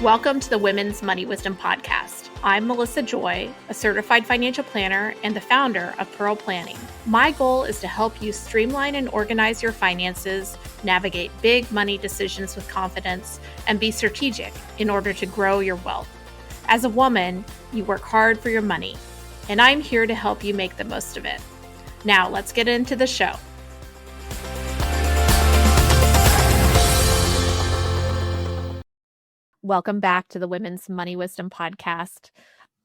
Welcome to the Women's Money Wisdom Podcast. I'm Melissa Joy, a certified financial planner and the founder of Pearl Planning. My goal is to help you streamline and organize your finances, navigate big money decisions with confidence, and be strategic in order to grow your wealth. As a woman, you work hard for your money, and I'm here to help you make the most of it. Now, let's get into the show. Welcome back to the Women's Money Wisdom Podcast.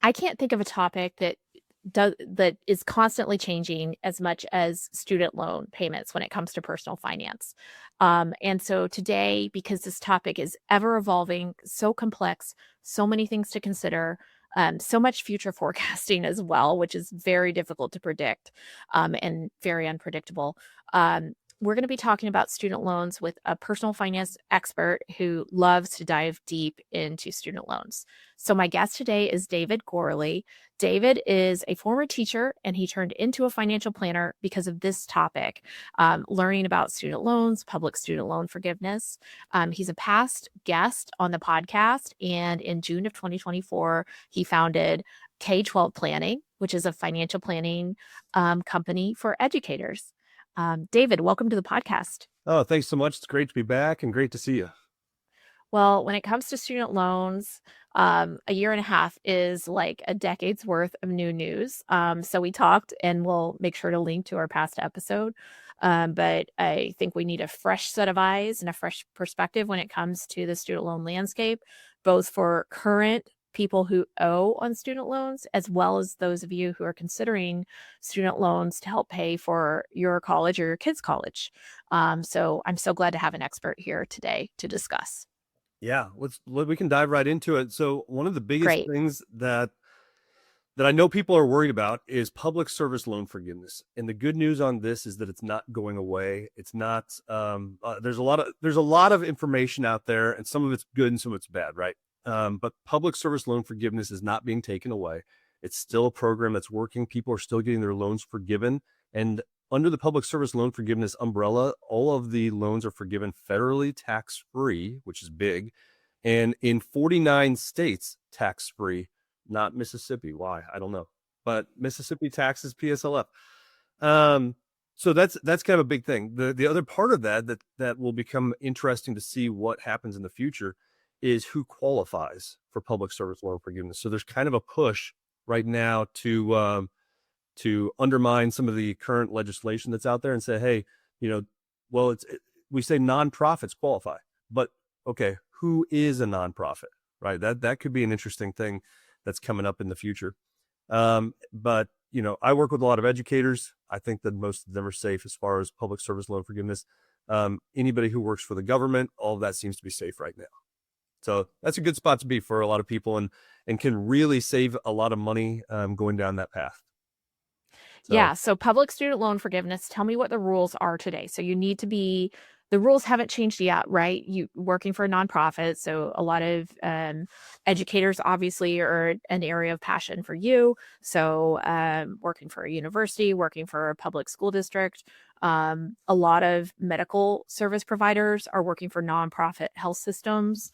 I can't think of a topic that is constantly changing as much as student loan payments when it comes to personal finance. And so today, because this topic is ever evolving, so complex, so many things to consider, so much future forecasting as well, which is very difficult to predict and very unpredictable. We're going to be talking about student loans with a personal finance expert who loves to dive deep into student loans. So my guest today is David Gourley. David is a former teacher, and he turned into a financial planner because of this topic, learning about student loans, public student loan forgiveness. He's a past guest on the podcast, and in June of 2024, he founded K-12 Planning, which is a financial planning company for educators. David, welcome to the podcast. Oh, thanks so much. It's great to be back and great to see you. Well, when it comes to student loans, a year and a half is like a decade's worth of new news. So we talked, and we'll make sure to link to our past episode. But I think we need a fresh set of eyes and a fresh perspective when it comes to the student loan landscape, both for current people who owe on student loans, as well as those of you who are considering student loans to help pay for your college or your kids' college. So I'm so glad to have an expert here today to discuss. Yeah, we can dive right into it. So one of the biggest things that I know people are worried about is public service loan forgiveness. And the good news on this is that it's not going away. It's not, there's a lot of information out there, and some of it's good and some of it's bad, right? But public service loan forgiveness is not being taken away. It's still a program that's working. People are still getting their loans forgiven. And under the public service loan forgiveness umbrella, all of the loans are forgiven federally tax-free, which is big. And in 49 states, tax-free, not Mississippi. Why? I don't know. But Mississippi taxes PSLF. So that's kind of a big thing. The other part of that will become interesting to see what happens in the future is who qualifies for public service loan forgiveness. So there's kind of a push right now to undermine some of the current legislation that's out there and say, hey, we say nonprofits qualify, but okay, who is a nonprofit, right? That could be an interesting thing that's coming up in the future. But I work with a lot of educators. I think that most of them are safe as far as public service loan forgiveness. Anybody who works for the government, all of that seems to be safe right now. So that's a good spot to be for a lot of people, and can really save a lot of money going down that path. So public student loan forgiveness, tell me what the rules are today. So the rules haven't changed yet, right? You working for a nonprofit. So a lot of educators obviously are an area of passion for you. So working for a university, working for a public school district, a lot of medical service providers are working for nonprofit health systems.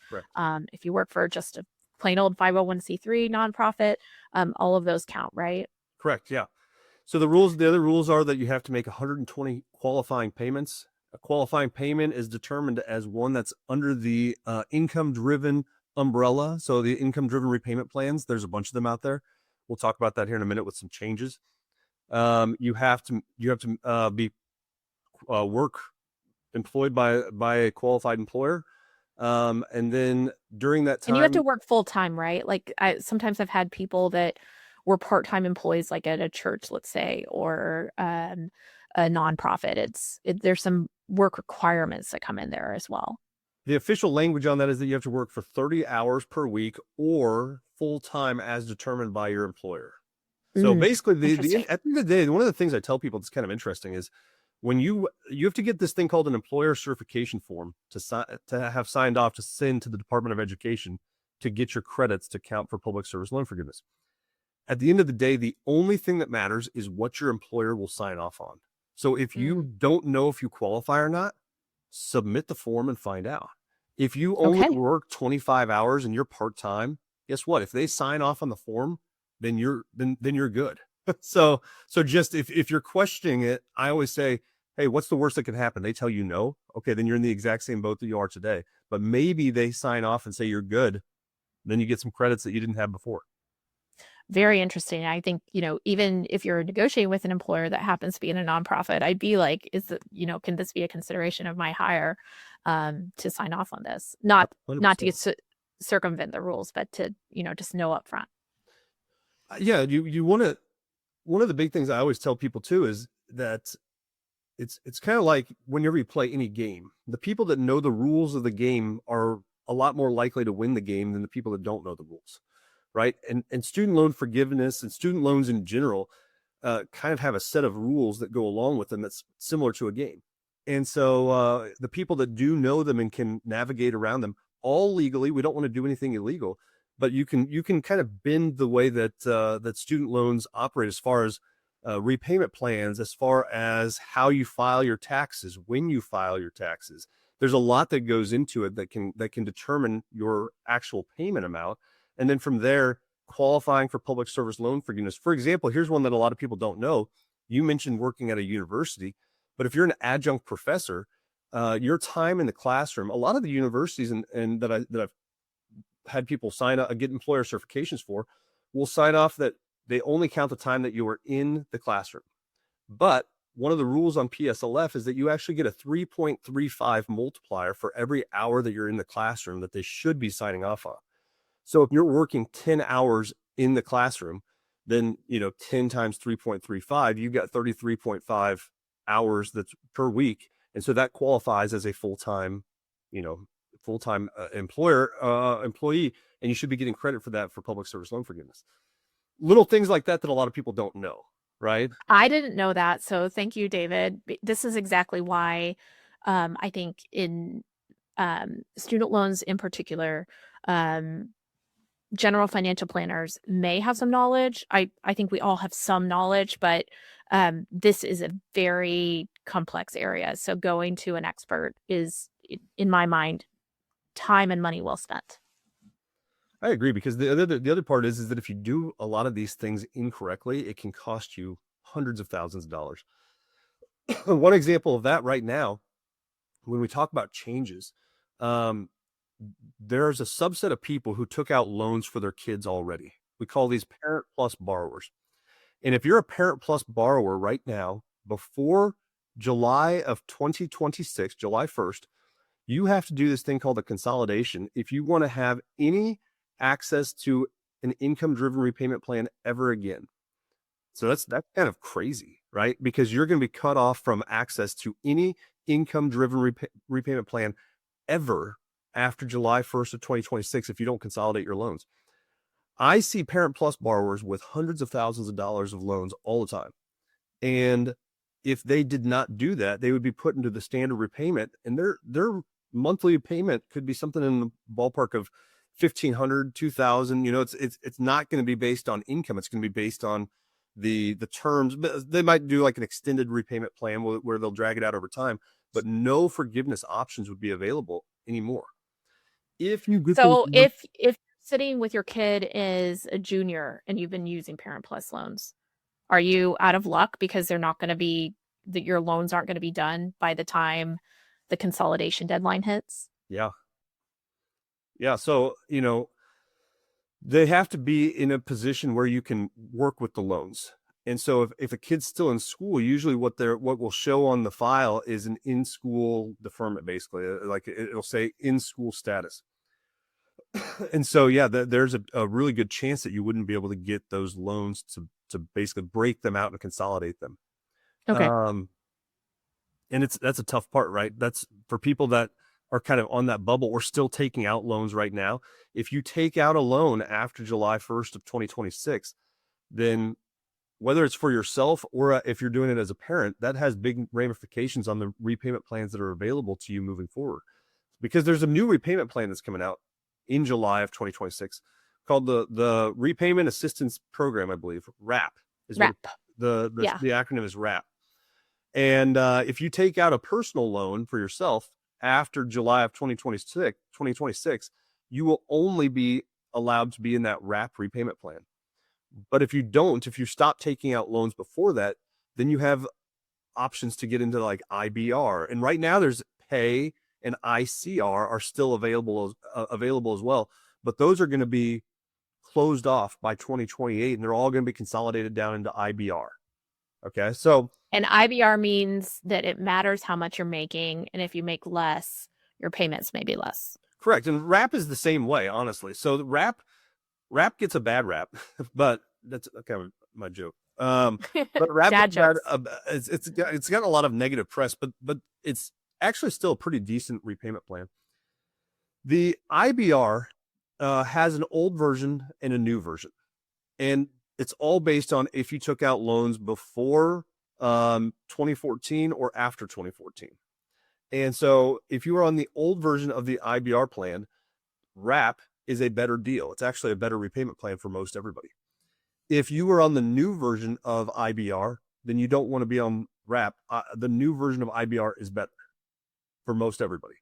If you work for just a plain old 501c3 nonprofit, all of those count, right? Correct. Yeah. So the other rules are that you have to make 120 qualifying payments. A qualifying payment is determined as one that's under the income-driven umbrella. So the income-driven repayment plans, there's a bunch of them out there. We'll talk about that here in a minute with some changes. You have to be work employed by a qualified employer. And then during that time, and you have to work full time, right? Like sometimes I've had people that were part-time employees, like at a church, let's say, or a nonprofit. There's some work requirements that come in there as well. The official language on that is that you have to work for 30 hours per week or full-time as determined by your employer. So basically, at the end of the day, one of the things I tell people that's kind of interesting is when you have to get this thing called an employer certification form to have signed off to send to the Department of Education to get your credits to count for public service loan forgiveness. At the end of the day, the only thing that matters is what your employer will sign off on. So if you don't know if you qualify or not, submit the form and find out. If you only Okay. work 25 hours and you're part-time, guess what? If they sign off on the form, then you're good. So just if you're questioning it, I always say, hey, what's the worst that could happen? They tell you no. Okay, then you're in the exact same boat that you are today. But maybe they sign off and say you're good. Then you get some credits that you didn't have before. Very interesting. I think, even if you're negotiating with an employer that happens to be in a nonprofit, I'd be like, can this be a consideration of my hire to sign off on this? Not to 100%. get circumvent the rules, but to, just know up front. Yeah, you want to. One of the big things I always tell people too is that it's kind of like whenever you play any game, the people that know the rules of the game are a lot more likely to win the game than the people that don't know the rules, right? And student loan forgiveness and student loans in general kind of have a set of rules that go along with them that's similar to a game. And so the people that do know them and can navigate around them all legally, we don't want to do anything illegal, but you can kind of bend the way that that student loans operate as far as repayment plans, as far as how you file your taxes, when you file your taxes. There's a lot that goes into it that can determine your actual payment amount, and then from there, qualifying for public service loan forgiveness. For example, here's one that a lot of people don't know. You mentioned working at a university, but if you're an adjunct professor, your time in the classroom, a lot of the universities and that I've had people sign up, get employer certifications for, will sign off that they only count the time that you were in the classroom. But one of the rules on PSLF is that you actually get a 3.35 multiplier for every hour that you're in the classroom that they should be signing off on. So if you're working 10 hours in the classroom, then 10 times 3.35, you've got 33.5 hours that's per week. And so that qualifies as a full-time, employee, and you should be getting credit for that for public service loan forgiveness. Little things like that a lot of people don't know, right? I didn't know that. So thank you, David. This is exactly why I think in student loans in particular, general financial planners may have some knowledge. I think we all have some knowledge, but this is a very complex area. So going to an expert is, in my mind, time and money well spent. I agree, because the other part is that if you do a lot of these things incorrectly, it can cost you hundreds of thousands of dollars. One example of that right now, when we talk about changes, um, there's a subset of people who took out loans for their kids already. We call these parent plus borrowers. And if you're a parent plus borrower right now, before July of 2026, July 1st, you have to do this thing called a consolidation if you want to have any access to an income-driven repayment plan ever again. So that's kind of crazy, right? Because you're going to be cut off from access to any income-driven repayment plan ever after July 1st of 2026 if you don't consolidate your loans. I see Parent Plus borrowers with hundreds of thousands of dollars of loans all the time. And if they did not do that, they would be put into the standard repayment, and their monthly payment could be something in the ballpark of $1,500, $2,000. It's not going to be based on income. It's going to be based on the terms. They might do like an extended repayment plan where they'll drag it out over time, but no forgiveness options would be available anymore. If you get those, So if sitting with your kid is a junior and you've been using Parent Plus loans, are you out of luck because they're not going to be that your loans aren't going to be done by the time the consolidation deadline hits? yeah. Yeah. So, they have to be in a position where you can work with the loans. And so if a kid's still in school, usually what will show on the file is an in-school deferment, basically. Like it'll say in-school status. And so, yeah, there's a really good chance that you wouldn't be able to get those loans to basically break them out and consolidate them. Okay. And that's a tough part, right? That's for people that are kind of on that bubble or still taking out loans right now. If you take out a loan after July 1st of 2026, then whether it's for yourself or if you're doing it as a parent, that has big ramifications on the repayment plans that are available to you moving forward. Because there's a new repayment plan that's coming out in July of 2026 called the Repayment Assistance Program, I believe. RAP is Wrap. what the Yeah. acronym is RAP. And if you take out a personal loan for yourself, after July of 2026, you will only be allowed to be in that wrap repayment plan. But if you stop taking out loans before that, then you have options to get into like IBR. And right now there's pay and ICR are still available as well, but those are going to be closed off by 2028, and they're all going to be consolidated down into IBR. Okay, so and IBR means that it matters how much you're making, and if you make less, your payments may be less. Correct, and RAP is the same way, honestly. So the RAP gets a bad rap, but that's kind of my joke. But RAP Dad jokes. It's got a lot of negative press, but it's actually still a pretty decent repayment plan. The IBR has an old version and a new version, and it's all based on if you took out loans before 2014 or after 2014. And so if you were on the old version of the IBR plan, RAP is a better deal. It's actually a better repayment plan for most everybody. If you were on the new version of IBR, then you don't want to be on RAP. The new version of IBR is better for most everybody.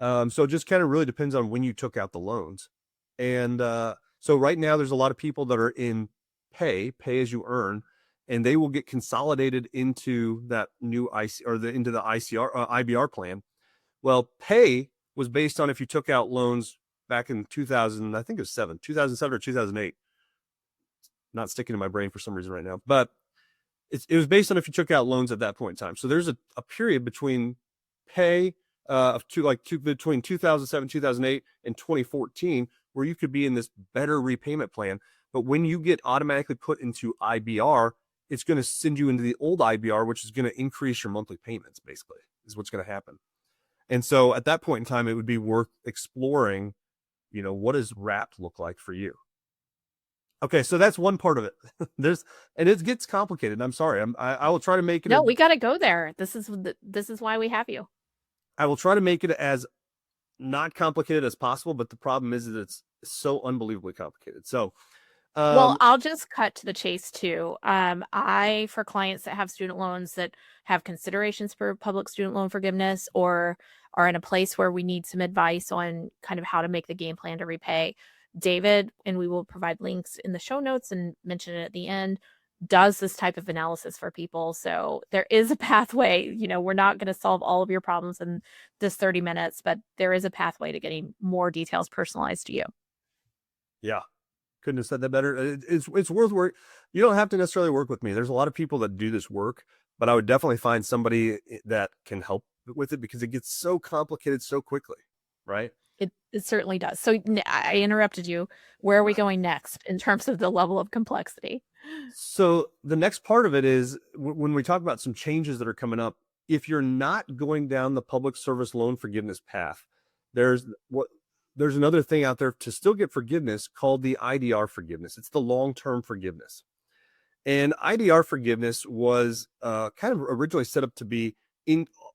So it just kind of really depends on when you took out the loans. And so right now there's a lot of people that are in pay as you earn, and they will get consolidated into that new into the IBR plan. Well, pay was based on if you took out loans back in 2000, I think it was 2007 or 2008. Not sticking in my brain for some reason right now, but it was based on if you took out loans at that point in time. So there's a period between pay between 2007, 2008, and 2014 where you could be in this better repayment plan. But when you get automatically put into IBR, it's going to send you into the old IBR, which is going to increase your monthly payments, basically, is what's going to happen. And so at that point in time, it would be worth exploring, what does RAP look like for you? Okay, so that's one part of it. And it gets complicated. I'm sorry. I will try to make it. No, we got to go there. This is why we have you. I will try to make it as not complicated as possible, but the problem is that it's so unbelievably complicated. So, well, I'll just cut to the chase too. For clients that have student loans that have considerations for public student loan forgiveness or are in a place where we need some advice on kind of how to make the game plan to repay, David, and we will provide links in the show notes and mention it at the end, does this type of analysis for people. So there is a pathway. We're not going to solve all of your problems in this 30 minutes, but there is a pathway to getting more details personalized to you. Yeah. Couldn't have said that better. It's worth work. You don't have to necessarily work with me. There's a lot of people that do this work, but I would definitely find somebody that can help with it because it gets so complicated so quickly, right? It certainly does. So I interrupted you. Where are we going next in terms of the level of complexity? So the next part of it is when we talk about some changes that are coming up, if you're not going down the public service loan forgiveness path, there's another thing out there to still get forgiveness called the IDR forgiveness. It's the long-term forgiveness. And IDR forgiveness was kind of originally set up to be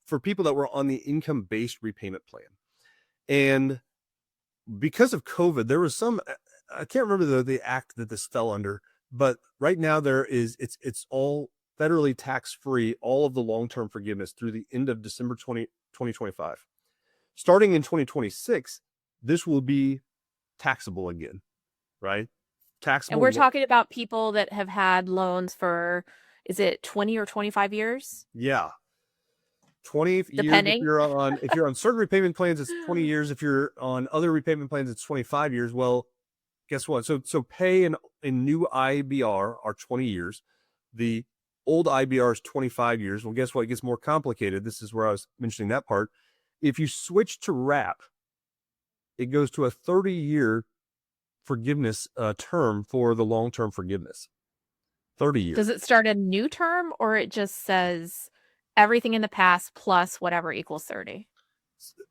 for people that were on the income-based repayment plan. And because of COVID, there was I can't remember the act that this fell under, but right now it's all federally tax-free, all of the long-term forgiveness through the end of December 2025. Starting in 2026, this will be taxable again, right? Taxable. And we're talking about people that have had loans for, is it 20 or 25 years? Yeah. 20 Depending. years. If you're on certain repayment plans, it's 20 years. If you're on other repayment plans, it's 25 years. Well, guess what? So pay in new IBR are 20 years. The old IBR is 25 years. Well, guess what? It gets more complicated. This is where I was mentioning that part. If you switch to RAP, it goes to a 30-year forgiveness term for the long-term forgiveness. 30 years. Does it start a new term or it just says everything in the past plus whatever equals 30?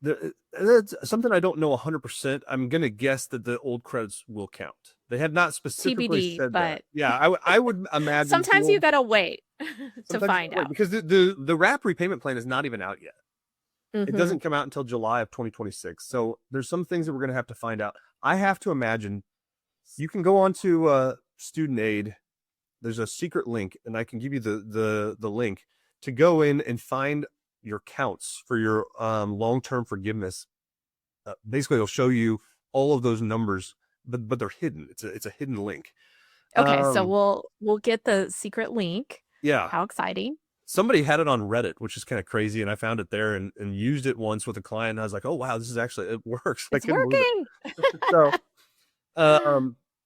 That's something I don't know 100%. I'm going to guess that the old credits will count. They had not specifically TBD, said but that. Yeah, I would imagine. Sometimes you got to wait to find out. Because the RAP repayment plan is not even out yet. It doesn't come out until July of 2026. So there's some things that we're going to have to find out. I have to imagine you can go on to Student Aid. There's a secret link, and I can give you the link to go in and find your counts for your long-term forgiveness, basically it'll show you all of those numbers, but they're hidden. It's a hidden link. Okay, so we'll get the secret link. Yeah. How exciting. Somebody had it on Reddit, which is kind of crazy, and I found it there and used it once with a client. And I was like, oh wow, this is actually, it works. It's working. So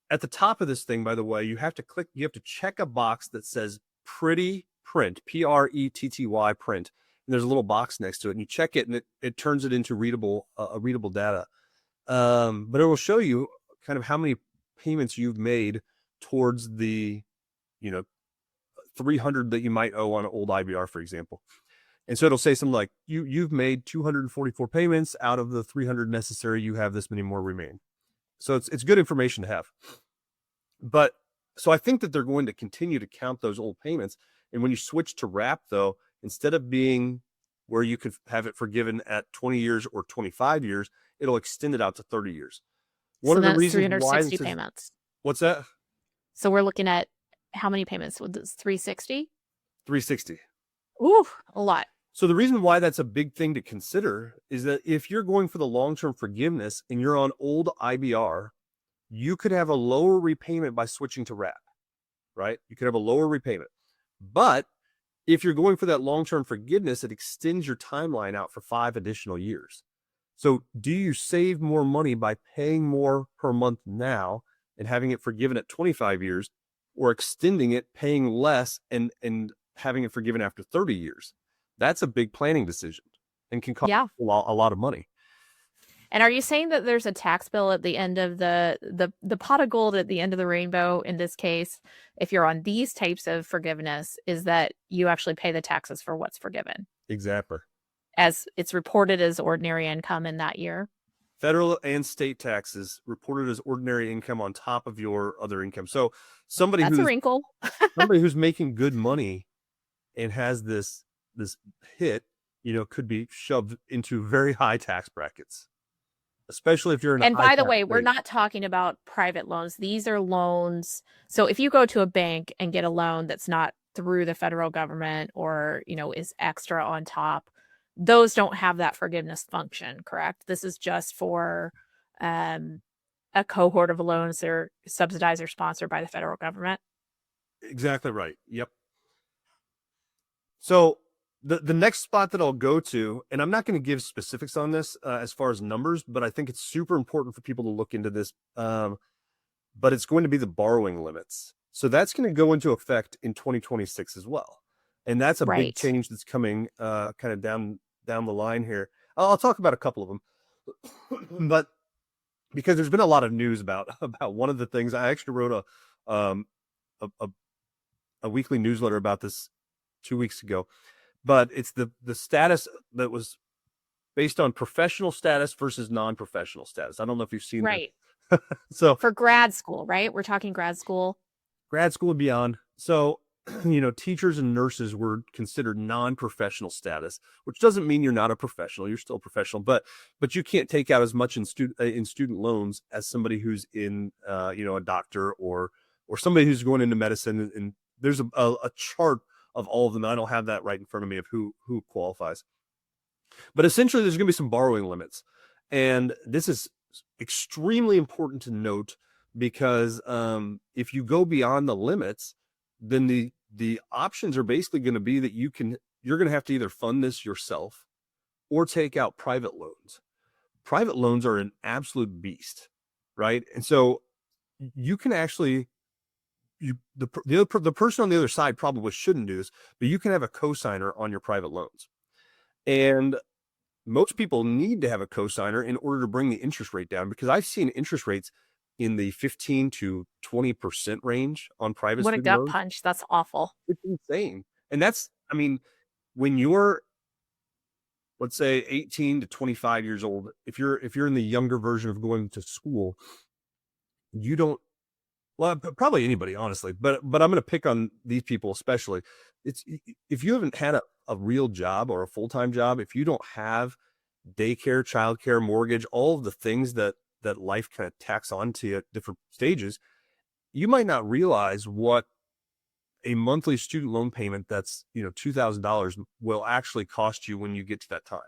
at the top of this thing, by the way, you have to check a box that says pretty print, PRETTY print. And there's a little box next to it, and you check it, and it turns it into readable data. But it will show you kind of how many payments you've made towards the, 300 that you might owe on an old IBR, for example. And so it'll say something like, you've made 244 payments out of the 300 necessary. You have this many more remain. So it's good information to have. But so I think that they're going to continue to count those old payments. And when you switch to RAP, though, instead of being where you could have it forgiven at 20 years or 25 years, it'll extend it out to 30 years. One of the reasons 360 payments. What's that? So we're looking at how many payments? Was this 360? 360. Ooh, a lot. So the reason why that's a big thing to consider is that if you're going for the long-term forgiveness and you're on old IBR, you could have a lower repayment by switching to RAP, right? You could have a lower repayment. But if you're going for that long-term forgiveness, it extends your timeline out for 5 additional years. So do you save more money by paying more per month now and having it forgiven at 25 years, or extending it, paying less and having it forgiven after 30 years? That's a big planning decision and can cost a lot of money. And are you saying that there's a tax bill at the end of the pot of gold at the end of the rainbow in this case, if you're on these types of forgiveness, is that you actually pay the taxes for what's forgiven? Exactly. As it's reported as ordinary income in that year? Federal and state taxes reported as ordinary income on top of your other income. So that's a wrinkle. Somebody who's making good money and has this hit, could be shoved into very high tax brackets, especially if you're in. And by the way, we're not talking about private loans. These are loans. So if you go to a bank and get a loan that's not through the federal government or, is extra on top, those don't have that forgiveness function, correct? This is just for a cohort of loans that are subsidized or sponsored by the federal government. Exactly right. Yep. So the next spot that I'll go to, and I'm not going to give specifics on this as far as numbers, but I think it's super important for people to look into this. But it's going to be the borrowing limits. So that's going to go into effect in 2026 as well. And that's a big change that's coming kind of down the line here. I'll talk about a couple of them, but because there's been a lot of news about one of the things. I actually wrote a weekly newsletter about this 2 weeks ago, but it's the status that was based on professional status versus non-professional status. I don't know if you've seen that. So for grad school, right? We're talking grad school and beyond. So teachers and nurses were considered non-professional status, which doesn't mean you're not a professional. You're still a professional, but you can't take out as much in student loans as somebody who's in, a doctor or somebody who's going into medicine. And there's a chart of all of them. I don't have that right in front of me of who qualifies, but essentially there's going to be some borrowing limits. And this is extremely important to note because if you go beyond the limits, then the options are basically going to be that you're going to have to either fund this yourself or take out private loans. Private loans are an absolute beast, right? And so you can actually, the person on the other side probably shouldn't do this, but you can have a cosigner on your private loans. And most people need to have a cosigner in order to bring the interest rate down, because I've seen interest rates in the 15 to 20% range on private. What a gut punch. That's awful. It's insane. And when you're, let's say 18 to 25 years old, if you're in the younger version of going to school, probably anybody, honestly, but I'm going to pick on these people especially. It's if you haven't had a real job or a full-time job, if you don't have daycare, childcare, mortgage, all of the things that life kind of tacks on to you at different stages, you might not realize what a monthly student loan payment that's, $2,000 will actually cost you when you get to that time.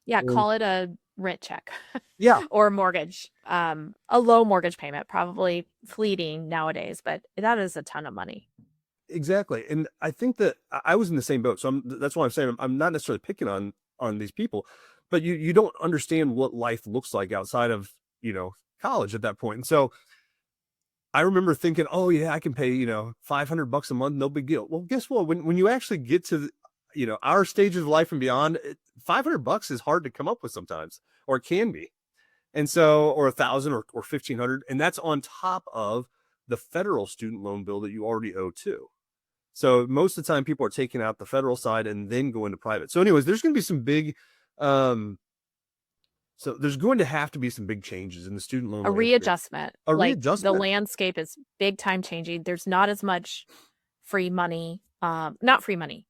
Yeah, And call it a rent check yeah, or a mortgage. A low mortgage payment, probably fleeting nowadays, but that is a ton of money. exactly. And I think that I was in the same boat. So that's why I'm saying I'm not necessarily picking on these people, but you don't understand what life looks like outside of, college at that point. And so I remember thinking, oh yeah, I can pay, $500 a month, no big deal. Well, guess what? When you actually get to our stages of life and beyond, $500 is hard to come up with sometimes, or it can be. And so, or 1,000 or 1,500, and that's on top of the federal student loan bill that you already owe too. So most of the time, people are taking out the federal side and then going to private. So, anyways, there's going to be some big, so there's going to have to be some big changes in the student loan A landscape. readjustment. A Like the readjustment. landscape is big time changing. There's not as much free money. Not free money.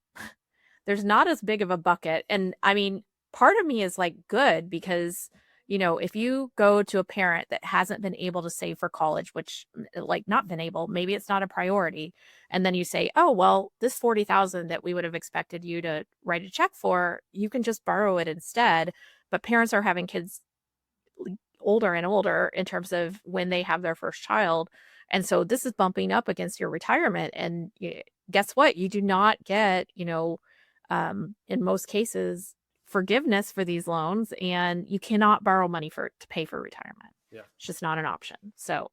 There's not as big of a bucket. And I mean, part of me is like good because, if you go to a parent that hasn't been able to save for college, which like not been able, maybe it's not a priority. And then you say, oh, well, this 40,000 that we would have expected you to write a check for, you can just borrow it instead. But parents are having kids older and older in terms of when they have their first child. And so this is bumping up against your retirement. And guess what? You do not get, in most cases, forgiveness for these loans, and you cannot borrow money to pay for retirement. Yeah. It's just not an option. So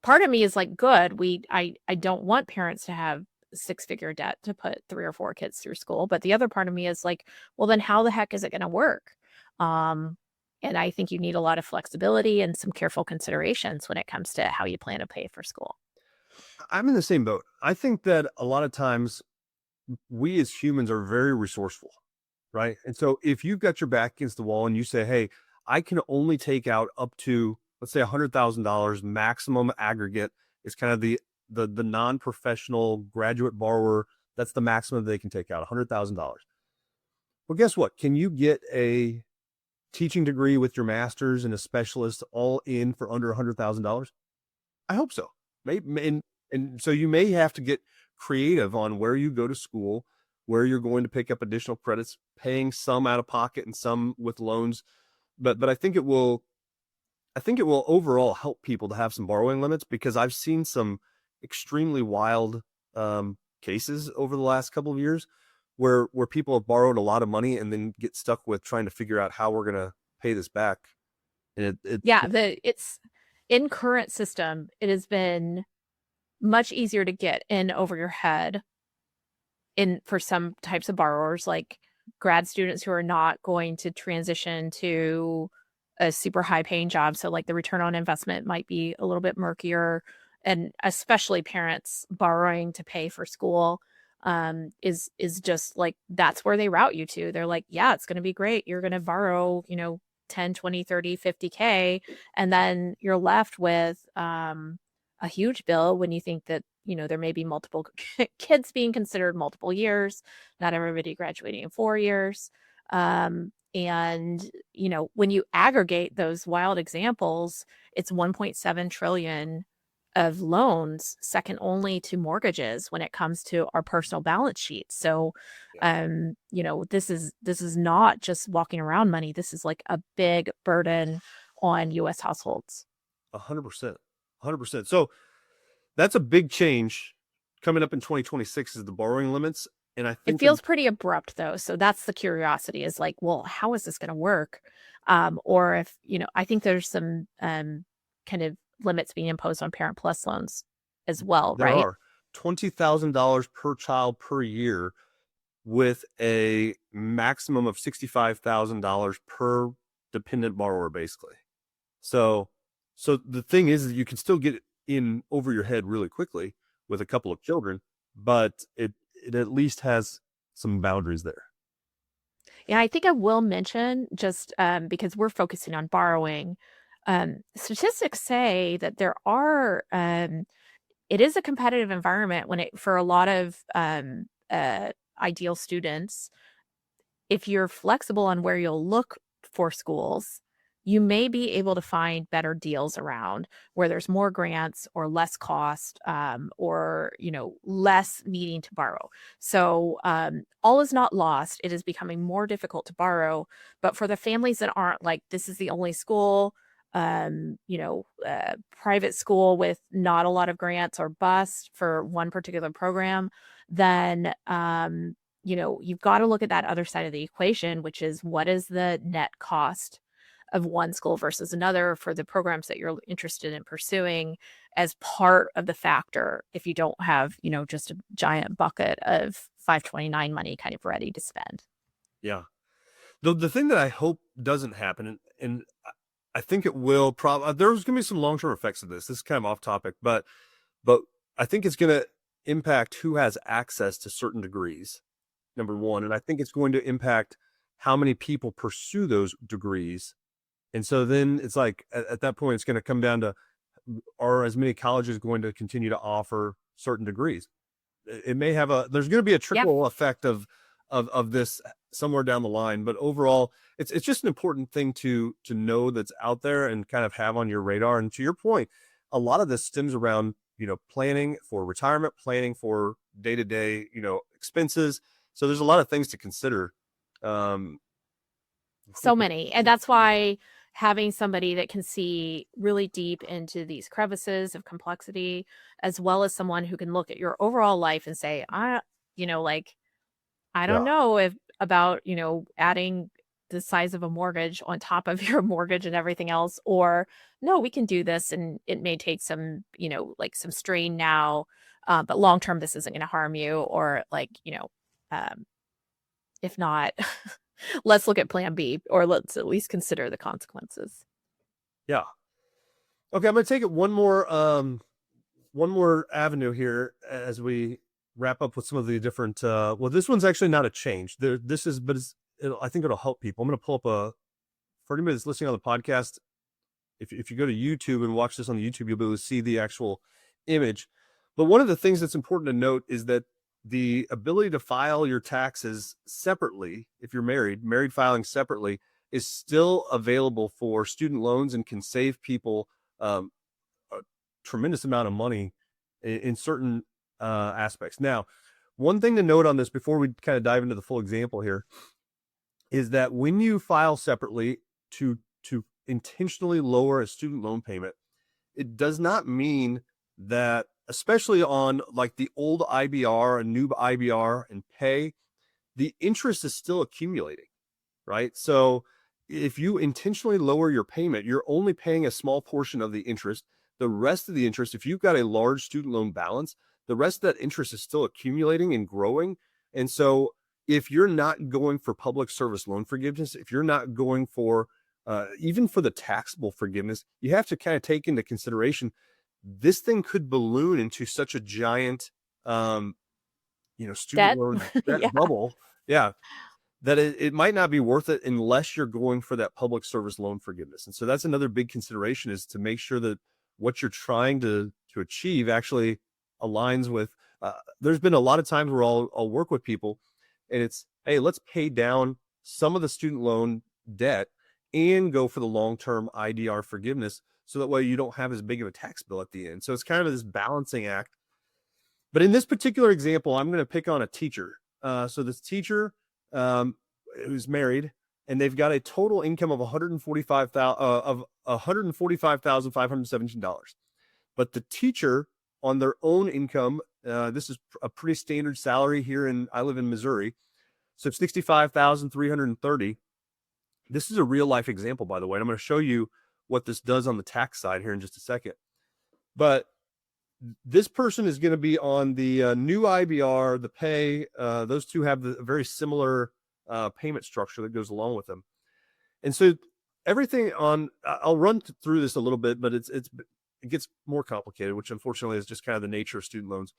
part of me is like, good. I don't want parents to have six-figure debt to put 3 or 4 kids through school. But the other part of me is like, well, then how the heck is it going to work? And I think you need a lot of flexibility and some careful considerations when it comes to how you plan to pay for school. I'm in the same boat. I think that a lot of times we as humans are very resourceful, right? And so if you've got your back against the wall and you say, hey, I can only take out up to, let's say, $100,000 maximum aggregate is kind of the non-professional graduate borrower. That's the maximum they can take out, $100,000. Well, guess what? Can you get a teaching degree with your master's and a specialist all in for under $100,000? I hope so. Maybe, and so you may have to get creative on where you go to school, where you're going to pick up additional credits, paying some out of pocket and some with loans. But I think it will overall help people to have some borrowing limits, because I've seen some extremely wild cases over the last couple of years where people have borrowed a lot of money and then get stuck with trying to figure out how we're going to pay this back. And it's in current system, it has been much easier to get in over your head for some types of borrowers, like grad students who are not going to transition to a super high paying job. So like the return on investment might be a little bit murkier, and especially parents borrowing to pay for school is just like, that's where they route you to. They're like, yeah, it's going to be great. You're going to borrow, 10, 20, 30, 50K. And then you're left with a huge bill when you think that, there may be multiple kids being considered multiple years, not everybody graduating in 4 years. And, when you aggregate those wild examples, it's 1.7 trillion of loans, second only to mortgages when it comes to our personal balance sheet. So, this is not just walking around money. This is like a big burden on U.S. households. 100%, 100%. So that's a big change coming up in 2026 is the borrowing limits. And I think it feels pretty abrupt though. So that's the curiosity, is like, well, how is this going to work? Or if, I think there's some kind of limits being imposed on Parent Plus loans as well, there right? are $20,000 per child per year with a maximum of $65,000 per dependent borrower, basically. So the thing is that you can still get in over your head really quickly with a couple of children, but it at least has some boundaries there. Yeah, I think I will mention, just because we're focusing on borrowing, statistics say that there are, it is a competitive environment for a lot of ideal students. If you're flexible on where you'll look for schools, you may be able to find better deals around where there's more grants or less cost, or less needing to borrow. So all is not lost. It is becoming more difficult to borrow, but for the families that aren't like, this is the only school, private school with not a lot of grants or bust for one particular program, then you've got to look at that other side of the equation, which is what is the net cost of one school versus another for the programs that you're interested in pursuing as part of the factor, if you don't have, just a giant bucket of 529 money kind of ready to spend. Yeah. The thing that I hope doesn't happen, and I think it will probably, there's going to be some long-term effects of this. This is kind of off topic, but I think it's going to impact who has access to certain degrees, number one. And I think it's going to impact how many people pursue those degrees. And so then it's like, at that point, it's going to come down to, are as many colleges going to continue to offer certain degrees? It may have there's going to be a trickle effect of this somewhere down the line, but overall it's just an important thing to know that's out there and kind of have on your radar. And to your point, a lot of this stems around, planning for retirement, planning for day-to-day, expenses. So there's a lot of things to consider. So many. And that's why having somebody that can see really deep into these crevices of complexity, as well as someone who can look at your overall life and say, I don't know if about, adding the size of a mortgage on top of your mortgage and everything else, or no, we can do this. And it may take some, some strain now, but long-term, this isn't going to harm you, or if not, let's look at plan B, or let's at least consider the consequences. Yeah. Okay. I'm going to take it one more avenue here as we wrap up with some of the different, this one's actually not a change there. I think it'll help people. I'm going to pull up for anybody that's listening on the podcast. If you go to YouTube and watch this on the YouTube, you'll be able to see the actual image. But one of the things that's important to note is that the ability to file your taxes separately, if you're married filing separately, is still available for student loans and can save people a tremendous amount of money in certain aspects. Now, one thing to note on this before we kind of dive into the full example here is that when you file separately to intentionally lower a student loan payment, it does not mean that, especially on like the old IBR and new IBR and pay, the interest is still accumulating, right? So if you intentionally lower your payment, you're only paying a small portion of the interest. The rest of the interest, if you've got a large student loan balance, the rest of that interest is still accumulating and growing. And so if you're not going for public service loan forgiveness, if you're not going for even for the taxable forgiveness, you have to kind of take into consideration this thing could balloon into such a giant, student loan debt bubble. Yeah. That it might not be worth it unless you're going for that public service loan forgiveness. And so that's another big consideration, is to make sure that what you're trying to achieve actually aligns with, there's been a lot of times where I'll work with people and it's, hey, let's pay down some of the student loan debt and go for the long-term IDR forgiveness. So that way you don't have as big of a tax bill at the end. So it's kind of this balancing act. But in this particular example, I'm going to pick on a teacher. So this teacher who's married, and they've got a total income of $145,517. But the teacher on their own income, this is a pretty standard salary here I live in Missouri. So $65,330. This is a real life example, by the way. And I'm going to show you what this does on the tax side here in just a second. But this person is going to be on the new IBR, the pay. Those two have the very similar payment structure that goes along with them. And so everything I'll run through this a little bit, but it gets more complicated, which unfortunately is just kind of the nature of student loans.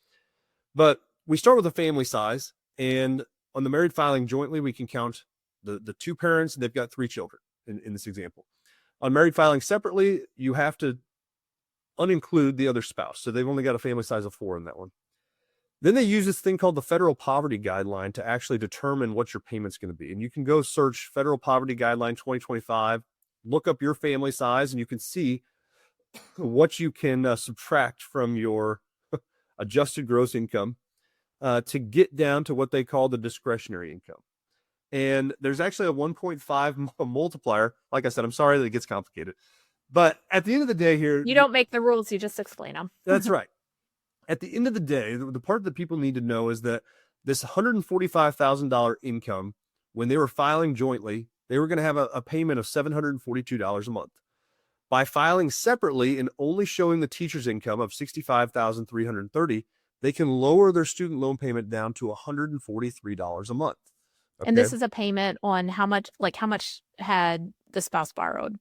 But we start with the family size, and on the married filing jointly, we can count the two parents, and they've got 3 children in this example. On married filing separately, you have to uninclude the other spouse. So they've only got a family size of 4 in that one. Then they use this thing called the Federal Poverty Guideline to actually determine what your payment's going to be. And you can go search Federal Poverty Guideline 2025 look up your family size and you can see what you can subtract from your adjusted gross income to get down to what they call the discretionary income. And there's actually a 1.5 multiplier. Like I said, I'm sorry that it gets complicated. But at the end of the day here... You don't make the rules, you just explain them. That's right. At the end of the day, the part that people need to know is that this $145,000 income, when they were filing jointly, they were going to have a payment of $742 a month. By filing separately and only showing the teacher's income of $65,330, they can lower their student loan payment down to $143 a month. Okay? And this is a payment on how much had the spouse borrowed?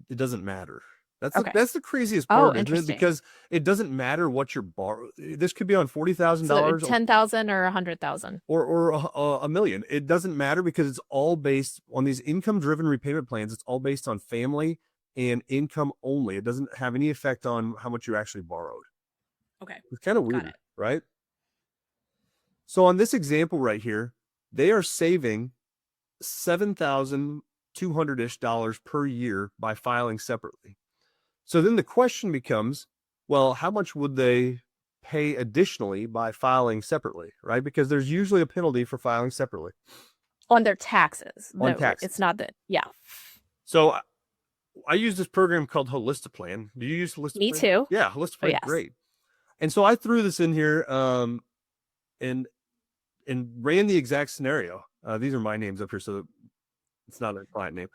It doesn't matter. That's the craziest part, isn't it? Because it doesn't matter what you're borrowing. This could be on $40,000, so $10,000 or $100,000, or $1 million. It doesn't matter because it's all based on these income-driven repayment plans. It's all based on family and income only. It doesn't have any effect on how much you actually borrowed. Okay, it's kind of weird, right? So on this example right here, they are saving $7,200-ish per year by filing separately. So then the question becomes, well, how much would they pay additionally by filing separately, right? Because there's usually a penalty for filing separately. On their taxes. On taxes. It's not that, yeah. So I use this program called Holistiplan. Do you use Holistiplan? Me too. Yeah, Holistiplan, yes. Great. And so I threw this in here and ran the exact scenario. These are my names up here, so it's not a client name.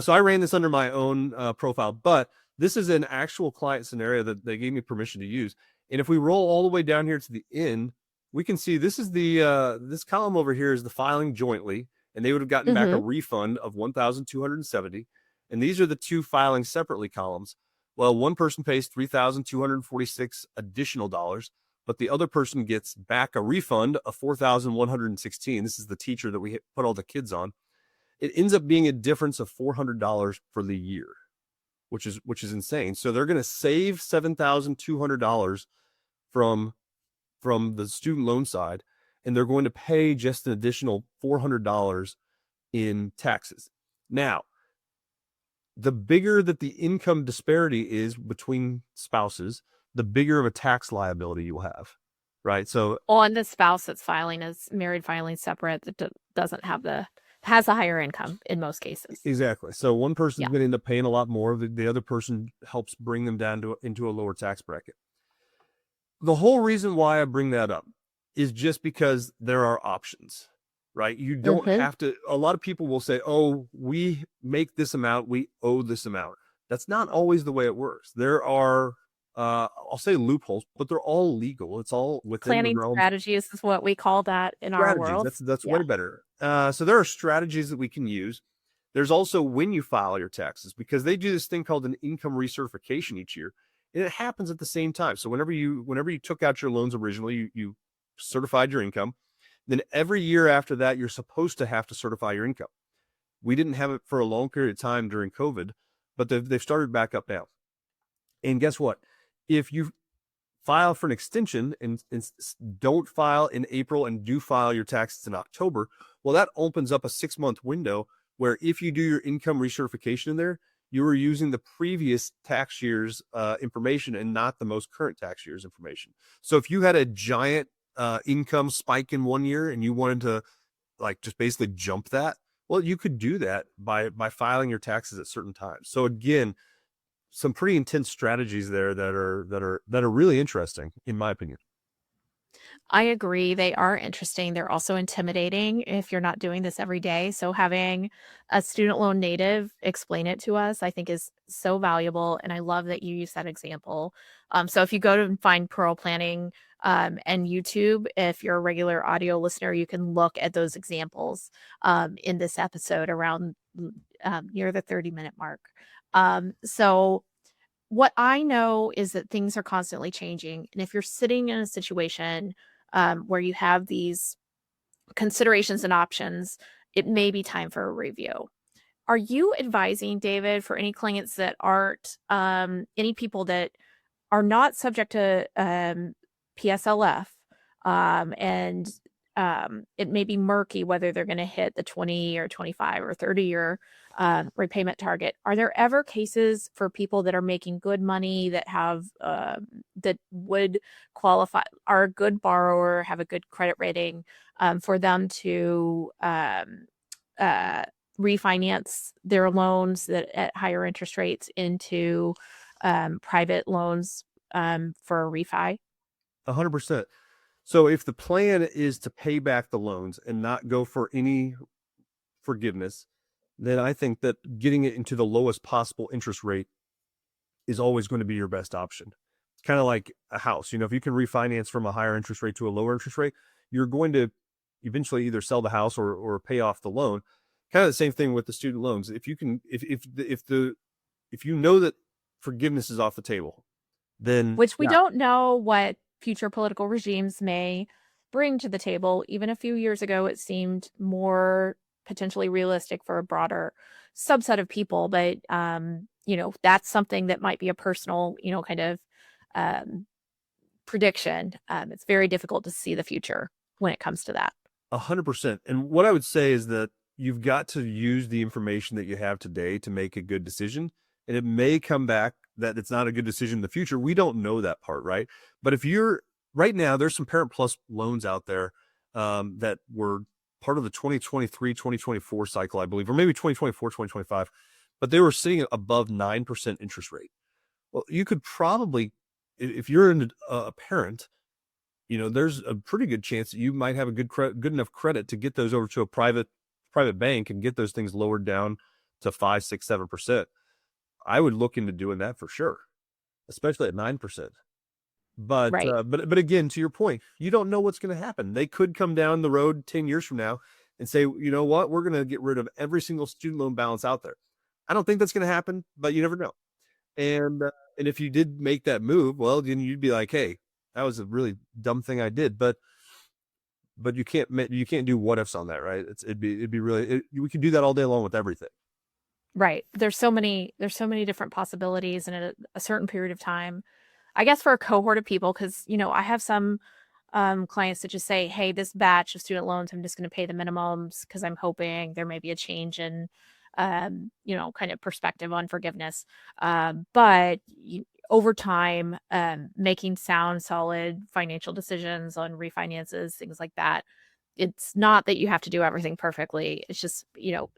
So I ran this under my own profile, but this is an actual client scenario that they gave me permission to use. And if we roll all the way down here to the end, we can see this is the this column over here is the filing jointly, and they would have gotten back a refund of $1,270. And these are the two filing separately columns. Well, one person pays $3,246 additional dollars, but the other person gets back a refund of $4,116. This is the teacher that we put all the kids on. It ends up being a difference of $400 for the year, which is insane. So they're going to save $7,200 from the student loan side, and they're going to pay just an additional $400 in taxes. Now, the bigger that the income disparity is between spouses, the bigger of a tax liability you will have, right? So on the spouse that's filing as married filing separate, that doesn't have has a higher income in most cases. Exactly. So one person's going to end up paying a lot more. The other person helps bring them down into a lower tax bracket. The whole reason why I bring that up is just because there are options, right? You don't have to. A lot of people will say, oh, we make this amount, we owe this amount. That's not always the way it works. There are, I'll say loopholes, but they're all legal. It's all within planning the realm. Strategies is what we call that in our world. That's way better. So there are strategies that we can use. There's also when you file your taxes, because they do this thing called an income recertification each year, and it happens at the same time. So whenever you took out your loans originally, you certified your income. Then every year after that, you're supposed to have to certify your income. We didn't have it for a long period of time during COVID, but they've started back up now. And guess what? If you file for an extension and don't file in April and do file your taxes in October, well, that opens up a 6-month window where if you do your income recertification in there, you were using the previous tax year's information and not the most current tax year's information. So if you had a giant income spike in one year and you wanted to just basically jump that, well, you could do that by filing your taxes at certain times. So again, some pretty intense strategies there that are really interesting, in my opinion. I agree. They are interesting. They're also intimidating if you're not doing this every day. So having a student loan native explain it to us, I think is so valuable. And I love that you use that example. So if you go to find Pearl Planning and YouTube, if you're a regular audio listener, you can look at those examples in this episode around near the 30-minute mark. So what I know is that things are constantly changing. And if you're sitting in a situation where you have these considerations and options, it may be time for a review. Are you advising, David, for any clients that aren't, any people that are not subject to PSLF and it may be murky whether they're going to hit the 20 or 25 or 30-year repayment target. Are there ever cases for people that are making good money that have that would qualify, are a good borrower, have a good credit rating, for them to refinance their loans that at higher interest rates into private loans for a refi? 100%. So if the plan is to pay back the loans and not go for any forgiveness, then I think that getting it into the lowest possible interest rate is always going to be your best option. It's kind of like a house. If you can refinance from a higher interest rate to a lower interest rate, you're going to eventually either sell the house or pay off the loan. Kind of the same thing with the student loans. If you can, if you know that forgiveness is off the table, then which we don't know what future political regimes may bring to the table. Even a few years ago, it seemed more potentially realistic for a broader subset of people, but that's something that might be a personal, kind of prediction. It's very difficult to see the future when it comes to that. 100%. And what I would say is that you've got to use the information that you have today to make a good decision. And it may come back that it's not a good decision in the future. We don't know that part, right? But if you're right now, there's some Parent Plus loans out there that were part of the 2023, 2024 cycle, I believe, or maybe 2024, 2025, but they were sitting above 9% interest rate. Well, you could probably, if you're a parent, there's a pretty good chance that you might have a good enough credit to get those over to a private bank and get those things lowered down to 5, 6, 7%. I would look into doing that for sure, especially at 9%. But right. But again, to your point, you don't know what's going to happen. They could come down the road 10 years from now and say, you know what, we're going to get rid of every single student loan balance out there. I don't think that's going to happen, but you never know. And if you did make that move, well, then you'd be like, hey, that was a really dumb thing I did. But you can't do what ifs on that, right? It'd be really, we could do that all day long with everything. Right. There's so many different possibilities, and at a certain period of time, I guess for a cohort of people, because, I have some clients that just say, hey, this batch of student loans, I'm just going to pay the minimums because I'm hoping there may be a change in, kind of perspective on forgiveness. But over time, making sound, solid financial decisions on refinances, things like that, it's not that you have to do everything perfectly. It's just,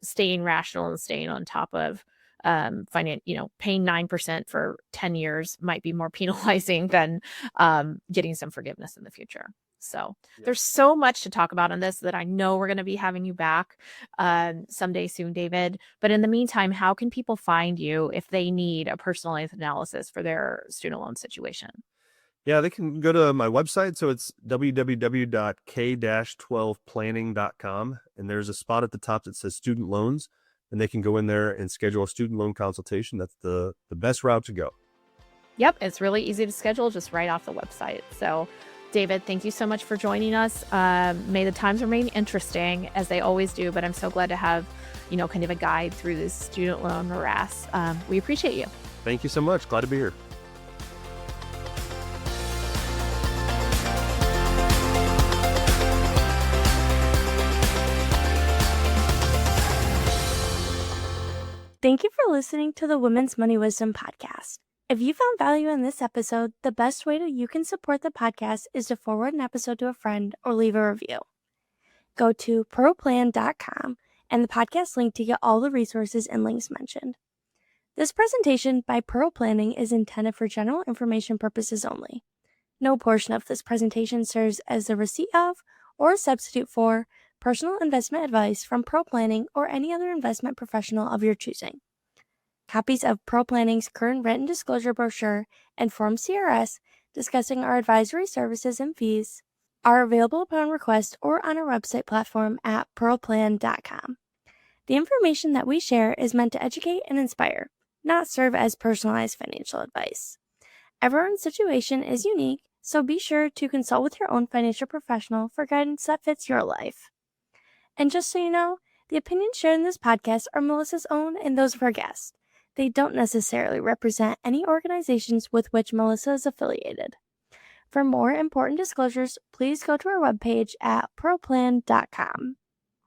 staying rational and staying on top of paying 9% for 10 years might be more penalizing than getting some forgiveness in the future. So there's so much to talk about on this that I know we're going to be having you back someday soon, David. But in the meantime, how can people find you if they need a personalized analysis for their student loan situation? Yeah, they can go to my website. So it's www.k-12planning.com. And there's a spot at the top that says student loans. And they can go in there and schedule a student loan consultation. That's the best route to go. Yep, it's really easy to schedule just right off the website. So, David, thank you so much for joining us. May the times remain interesting, as they always do, but I'm so glad to have, kind of a guide through this student loan morass. We appreciate you. Thank you so much. Glad to be here. Thank you for listening to the Women's Money Wisdom podcast. If you found value in this episode, the best way that you can support the podcast is to forward an episode to a friend or leave a review. Go to proplan.com and the podcast link to get all the resources and links mentioned. This presentation by Pearl Planning is intended for general information purposes only. No portion of this presentation serves as the receipt of or a substitute for personal investment advice from Pearl Planning or any other investment professional of your choosing. Copies of Pearl Planning's current written disclosure brochure and Form CRS discussing our advisory services and fees are available upon request or on our website platform at pearlplan.com. The information that we share is meant to educate and inspire, not serve as personalized financial advice. Everyone's situation is unique, so be sure to consult with your own financial professional for guidance that fits your life. And just so you know, the opinions shared in this podcast are Melissa's own and those of her guests. They don't necessarily represent any organizations with which Melissa is affiliated. For more important disclosures, please go to our webpage at pearlplan.com.